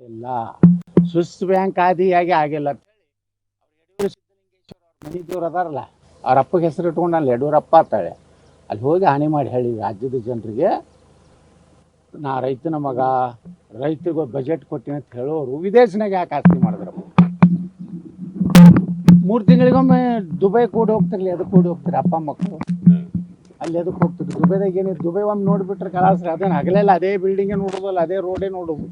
ಇಲ್ಲ Swiss bank ಆದಿಯಾಗಿ ಆಗಿಲ್ಲ ಅಂತ ಹೇಳಿ ಮನಿ ದೇವ್ರು ಅದಾರಲ್ಲ ಅವ್ರ ಅಪ್ಪಗೆ ಹೆಸರು ಇಟ್ಕೊಂಡು ಅಲ್ಲಿ ಯಡಿಯೂರಪ್ಪ ಅಂತಾಳೆ ಅಲ್ಲಿ ಹೋಗಿ ಹಾನಿ ಮಾಡಿ ಹೇಳಿ ರಾಜ್ಯದ ಜನರಿಗೆ ನಾ ರೈತನ ಮಗ ರೈತರಿಗೆ ಬಜೆಟ್ ಕೊಟ್ಟಿನಿ ಅಂತ ಹೇಳೋರು ವಿದೇಶನಾಗ ಯಾಕೆ ಆಸ್ತಿ ಮಾಡಿದ್ರಪ್ಪ 3 ತಿಂಗಳಿಗೊಮ್ಮೆ ದುಬೈ ಕೂಡಿ ಹೋಗ್ತಿರ್ಲಿ ಅದಕ್ಕೆ ಕೂಡಿ ಹೋಗ್ತೀರಿ ಅಪ್ಪ ಮಕ್ಕಳು ಅಲ್ಲಿ ಅದಕ್ಕೆ ಹೋಗ್ತಿದ್ರು ದುಬೈದಾಗ ಏನಿತ್ತು ದುಬೈ ಒಮ್ಮೆ ನೋಡಿಬಿಟ್ರೆ ಕಲಾಸ್ರಿ ಅದೇನು ಹಗಲೆಲ್ಲ ಅದೇ ಬಿಲ್ಡಿಂಗೇ ನೋಡೋದಲ್ಲ ಅದೇ ರೋಡೇ ನೋಡೋದು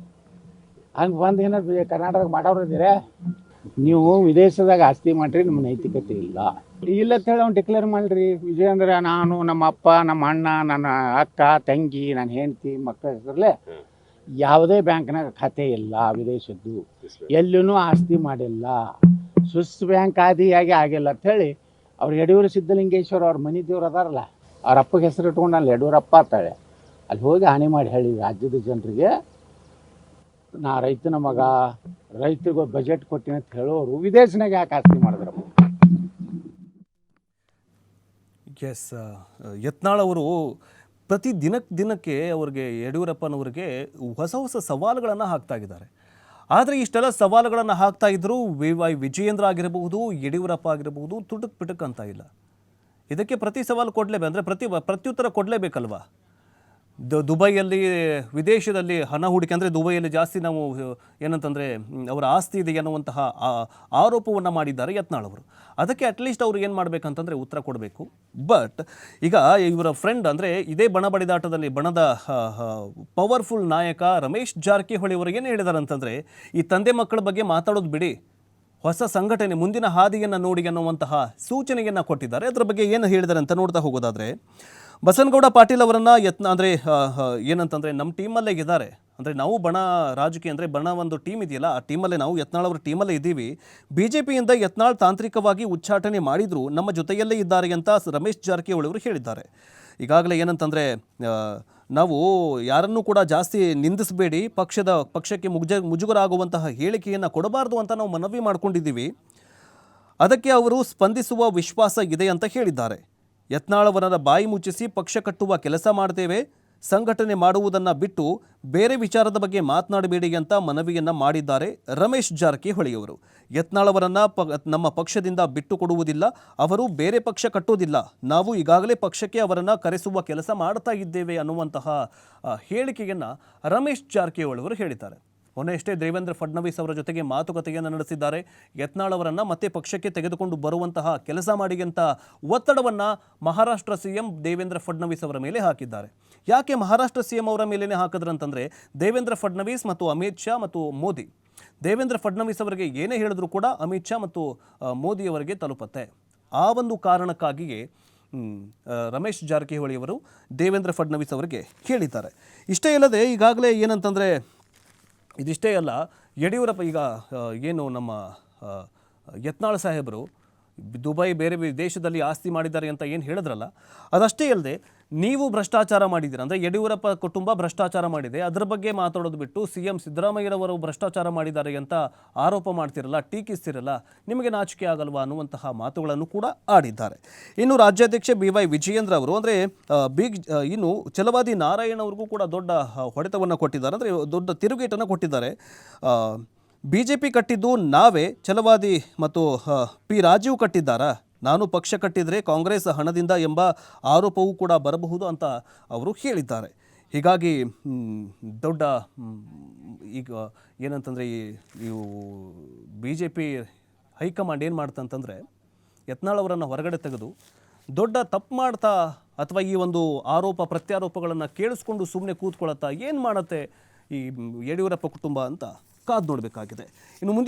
ಹಂಗೆ ಬಂದು ಏನಾದ್ರು ಕರ್ನಾಟಕದಾಗ ಮಾಡೋರು ಇದ್ದೀರಾ ನೀವು ವಿದೇಶದಾಗ ಆಸ್ತಿ ಮಾಡ್ರಿ ನಮ್ಮ ನೈತಿಕತೆ ಇಲ್ಲ ಅಂತ ಹೇಳಿ ಅವ್ನು ಡಿಕ್ಲೇರ್ ಮಾಡಿರಿ ವಿಜಯೇಂದ್ರ ನಾನು ನಮ್ಮ ಅಪ್ಪ ನಮ್ಮ ಅಣ್ಣ ನನ್ನ ಅಕ್ಕ ತಂಗಿ ನನ್ನ ಹೆಂಡತಿ ಮಕ್ಕಳ ಹೆಸರಲ್ಲೇ ಯಾವುದೇ ಬ್ಯಾಂಕ್ನಾಗ ಖಾತೆ ಇಲ್ಲ ವಿದೇಶದ್ದು ಎಲ್ಲೂ ಆಸ್ತಿ ಮಾಡಿಲ್ಲ ಸ್ವಿಸ್ ಬ್ಯಾಂಕ್ ಆದಿಯಾಗಿ ಆಗಿಲ್ಲ ಅಂತ ಹೇಳಿ ಅವ್ರು ಯಡಿಯೂರು ಸಿದ್ದಲಿಂಗೇಶ್ವರ ಅವ್ರ ಮನಿ ದೇವ್ರು ಅದಾರಲ್ಲ ಅವ್ರ ಅಪ್ಪಗೆ ಹೆಸರು ಇಟ್ಕೊಂಡು ಅಲ್ಲಿ ಯಡಿಯೂರಪ್ಪ ಅಂತಾಳೆ ಅಲ್ಲಿ ಹೋಗಿ ಹಾನಿ ಮಾಡಿ ಹೇಳಿ ರಾಜ್ಯದ ಜನರಿಗೆ ನಾ ರೈತನ ಮಗ ರೈತರಿಗೆ ಬಜೆಟ್ ಕೊಟ್ಟಿನಿ ಅಂತ ಹೇಳೋರು ವಿದೇಶನಾಗ ಯಾಕೆ ಆಸ್ತಿ ಮಾಡಿದ್ರಪ್ಪ. ಎಸ್ ಯತ್ನಾಳ್ ಅವರು ಪ್ರತಿ ದಿನಕ್ಕೆ ಅವ್ರಿಗೆ ಯಡಿಯೂರಪ್ಪನವ್ರಿಗೆ ಹೊಸ ಹೊಸ ಸವಾಲುಗಳನ್ನು ಹಾಕ್ತಾ ಇದ್ದಾರೆ. ಆದರೆ ಇಷ್ಟೆಲ್ಲ ಸವಾಲುಗಳನ್ನು ಹಾಕ್ತಾ ಇದ್ದರೂ ವಿಜಯೇಂದ್ರ ಆಗಿರಬಹುದು ಯಡಿಯೂರಪ್ಪ ಆಗಿರಬಹುದು ತುಟುಕ್ ಪಿಟುಕ್ ಅಂತ ಇಲ್ಲ. ಇದಕ್ಕೆ ಪ್ರತಿ ಸವಾಲು ಕೊಡಲೇಬೇಕು ಅಂದರೆ ಪ್ರತ್ಯುತ್ತರ ಕೊಡಲೇಬೇಕಲ್ವಾ. ದುಬೈಯಲ್ಲಿ ವಿದೇಶದಲ್ಲಿ ಹಣ ಹೂಡಿಕೆ ಅಂದರೆ ದುಬೈಯಲ್ಲಿ ಜಾಸ್ತಿ ನಾವು ಏನಂತಂದರೆ ಅವರ ಆಸ್ತಿ ಇದೆ ಅನ್ನುವಂತಹ ಆರೋಪವನ್ನು ಮಾಡಿದ್ದಾರೆ ಯತ್ನಾಳ್ ಅವರು. ಅದಕ್ಕೆ ಅಟ್ಲೀಸ್ಟ್ ಅವರು ಏನು ಮಾಡಬೇಕಂತಂದರೆ ಉತ್ತರ ಕೊಡಬೇಕು. ಬಟ್ ಈಗ ಇವರ ಫ್ರೆಂಡ್ ಅಂದರೆ ಇದೇ ಬಣ ಬಡಿದಾಟದಲ್ಲಿ ಬಣದ ಪವರ್ಫುಲ್ ನಾಯಕ ರಮೇಶ್ ಜಾರಕಿಹೊಳಿ ಅವರು ಏನು ಹೇಳಿದ್ದಾರೆ ಅಂತಂದರೆ ಈ ತಂದೆ ಮಕ್ಕಳ ಬಗ್ಗೆ ಮಾತಾಡೋದು ಬಿಡಿ, ಹೊಸ ಸಂಘಟನೆ ಮುಂದಿನ ಹಾದಿಯನ್ನು ನೋಡಿ ಅನ್ನುವಂತಹ ಸೂಚನೆಯನ್ನು ಕೊಟ್ಟಿದ್ದಾರೆ. ಅದರ ಬಗ್ಗೆ ಏನು ಹೇಳಿದ್ದಾರೆ ಅಂತ ನೋಡ್ತಾ ಹೋಗೋದಾದರೆ ಬಸನಗೌಡ ಪಾಟೀಲ್ ಅವರನ್ನು ಏನಂತಂದರೆ ನಮ್ಮ ಟೀಮಲ್ಲೇ ಇದ್ದಾರೆ. ಅಂದರೆ ನಾವು ಬಣ ರಾಜಕೀಯ ಅಂದರೆ ಬಣ ಒಂದು ಟೀಮ್ ಇದೆಯಲ್ಲ ಆ ಟೀಮಲ್ಲೇ ನಾವು ಯತ್ನಾಳ್ ಅವರ ಟೀಮಲ್ಲೇ ಇದ್ದೀವಿ. BJPಯಿಂದ ಯತ್ನಾಳ್ ತಾಂತ್ರಿಕವಾಗಿ ಉಚ್ಚಾಟನೆ ಮಾಡಿದರೂ ನಮ್ಮ ಜೊತೆಯಲ್ಲೇ ಇದ್ದಾರೆ ಅಂತ ರಮೇಶ್ ಜಾರಕಿಹೊಳಿ ಅವರು ಹೇಳಿದ್ದಾರೆ. ಈಗಾಗಲೇ ಏನಂತಂದರೆ ನಾವು ಯಾರನ್ನೂ ಕೂಡ ಜಾಸ್ತಿ ನಿಂದಿಸಬೇಡಿ, ಪಕ್ಷಕ್ಕೆ ಮುಜುಗರ ಆಗುವಂತಹ ಹೇಳಿಕೆಯನ್ನು ಕೊಡಬಾರ್ದು ಅಂತ ನಾವು ಮನವಿ ಮಾಡಿಕೊಂಡಿದ್ದೀವಿ. ಅದಕ್ಕೆ ಅವರು ಸ್ಪಂದಿಸುವ ವಿಶ್ವಾಸ ಇದೆ ಅಂತ ಹೇಳಿದ್ದಾರೆ. ಯತ್ನಾಳ್ ಅವರ ಬಾಯಿ ಮುಚ್ಚಿಸಿ ಪಕ್ಷ ಕಟ್ಟುವ ಕೆಲಸ ಮಾಡ್ತೇವೆ, ಸಂಘಟನೆ ಮಾಡುವುದನ್ನು ಬಿಟ್ಟು ಬೇರೆ ವಿಚಾರದ ಬಗ್ಗೆ ಮಾತನಾಡಬೇಡಿ ಅಂತ ಮನವಿಯನ್ನು ಮಾಡಿದ್ದಾರೆ ರಮೇಶ್ ಜಾರಕಿಹೊಳಿ ಅವರು. ಯತ್ನಾಳ್ ಅವರನ್ನು ನಮ್ಮ ಪಕ್ಷದಿಂದ ಬಿಟ್ಟು ಕೊಡುವುದಿಲ್ಲ, ಅವರು ಬೇರೆ ಪಕ್ಷ ಕಟ್ಟುವುದಿಲ್ಲ, ನಾವು ಈಗಾಗಲೇ ಪಕ್ಷಕ್ಕೆ ಅವರನ್ನು ಕರೆಸುವ ಕೆಲಸ ಮಾಡ್ತಾ ಇದ್ದೇವೆ ಅನ್ನುವಂತಹ ಹೇಳಿಕೆಯನ್ನು ರಮೇಶ್ ಜಾರಕಿಹೊಳಿ ಅವರು ಹೇಳಿದ್ದಾರೆ. ಮೊನ್ನೆಯಷ್ಟೇ ದೇವೇಂದ್ರ ಫಡ್ನವೀಸ್ ಅವರ ಜೊತೆಗೆ ಮಾತುಕತೆಯನ್ನು ನಡೆಸಿದ್ದಾರೆ. ಯತ್ನಾಳ್ ಅವರನ್ನು ಮತ್ತೆ ಪಕ್ಷಕ್ಕೆ ತೆಗೆದುಕೊಂಡು ಬರುವಂತಹ ಕೆಲಸ ಮಾಡಿ ಅಂತ ಒತ್ತಡವನ್ನು ಮಹಾರಾಷ್ಟ್ರ CM ದೇವೇಂದ್ರ ಫಡ್ನವೀಸ್ ಅವರ ಮೇಲೆ ಹಾಕಿದ್ದಾರೆ. ಯಾಕೆ ಮಹಾರಾಷ್ಟ್ರ CM ಅವರ ಮೇಲೇ ಹಾಕಿದ್ರಂತಂದರೆ ದೇವೇಂದ್ರ ಫಡ್ನವೀಸ್ ಮತ್ತು ಅಮಿತ್ ಶಾ ಮತ್ತು ಮೋದಿ, ದೇವೇಂದ್ರ ಫಡ್ನವೀಸ್ ಅವರಿಗೆ ಏನೇ ಹೇಳಿದ್ರು ಕೂಡ ಅಮಿತ್ ಶಾ ಮತ್ತು ಮೋದಿಯವರಿಗೆ ತಲುಪತ್ತೆ. ಆ ಒಂದು ಕಾರಣಕ್ಕಾಗಿಯೇ ರಮೇಶ್ ಜಾರಕಿಹೊಳಿ ಅವರು ದೇವೇಂದ್ರ ಫಡ್ನವೀಸ್ ಅವರಿಗೆ ಹೇಳಿದ್ದಾರೆ. ಇಷ್ಟೇ ಇಲ್ಲದೆ ಈಗಾಗಲೇ ಏನಂತಂದರೆ ಇದಿಷ್ಟೇ ಅಲ್ಲ, ಯಡಿಯೂರಪ್ಪ ಈಗ ಏನು ನಮ್ಮ ಯತ್ನಾಳ್ ಸಾಹೇಬರು ದುಬೈ ಬೇರೆ ದೇಶದಲ್ಲಿ ಆಸ್ತಿ ಮಾಡಿದ್ದಾರೆ ಅಂತ ಏನು ಹೇಳಿದ್ರಲ್ಲ, ಅದಷ್ಟೇ ಅಲ್ಲದೆ ನೀವು ಭ್ರಷ್ಟಾಚಾರ ಮಾಡಿದ್ದೀರ ಅಂದರೆ ಯಡಿಯೂರಪ್ಪ ಕುಟುಂಬ ಭ್ರಷ್ಟಾಚಾರ ಮಾಡಿದೆ, ಅದರ ಬಗ್ಗೆ ಮಾತಾಡೋದು ಬಿಟ್ಟು CM ಸಿದ್ದರಾಮಯ್ಯರವರು ಭ್ರಷ್ಟಾಚಾರ ಮಾಡಿದ್ದಾರೆ ಅಂತ ಆರೋಪ ಮಾಡ್ತಿರಲ್ಲ, ಟೀಕಿಸ್ತಿರಲ್ಲ, ನಿಮಗೆ ನಾಚಿಕೆ ಆಗಲ್ವಾ ಅನ್ನುವಂತಹ ಮಾತುಗಳನ್ನು ಕೂಡ ಆಡಿದ್ದಾರೆ. ಇನ್ನು ರಾಜ್ಯಾಧ್ಯಕ್ಷ BY ವಿಜಯೇಂದ್ರ ಅವರು ಅಂದರೆ ಇನ್ನು ಛಲವಾದಿ ನಾರಾಯಣ್ ಅವ್ರಿಗೂ ಕೂಡ ದೊಡ್ಡ ಹೊಡೆತವನ್ನು ಕೊಟ್ಟಿದ್ದಾರೆ, ಅಂದರೆ ದೊಡ್ಡ ತಿರುಗೇಟನ್ನು ಕೊಟ್ಟಿದ್ದಾರೆ. BJP ಕಟ್ಟಿದ್ದು ನಾವೇ, ಛಲವಾದಿ ಮತ್ತು P ರಾಜೀವ್ ಕಟ್ಟಿದ್ದಾರಾ, ನಾನು ಪಕ್ಷ ಕಟ್ಟಿದರೆ ಕಾಂಗ್ರೆಸ್ ಹಣದಿಂದ ಎಂಬ ಆರೋಪವೂ ಕೂಡ ಬರಬಹುದು ಅಂತ ಅವರು ಹೇಳಿದ್ದಾರೆ. ಹೀಗಾಗಿ ದೊಡ್ಡ ಈಗ ಏನಂತಂದರೆ ಇವು BJP ಹೈಕಮಾಂಡ್ ಏನು ಮಾಡ್ತಂತಂದರೆ ಯತ್ನಾಳ್ ಅವರನ್ನು ಹೊರಗಡೆ ತೆಗೆದು ದೊಡ್ಡ ತಪ್ಪು ಮಾಡ್ತಾ ಅಥವಾ ಈ ಒಂದು ಆರೋಪ ಪ್ರತ್ಯಾರೋಪಗಳನ್ನು ಕೇಳಿಸ್ಕೊಂಡು ಸುಮ್ಮನೆ ಕೂತ್ಕೊಳ್ಳುತ್ತಾ ಏನು ಮಾಡುತ್ತೆ ಈ ಯಡಿಯೂರಪ್ಪ ಕುಟುಂಬ ಅಂತ ಕಾದು ನೋಡಬೇಕಾಗಿದೆ. ಇನ್ನು ಮುಂದೆ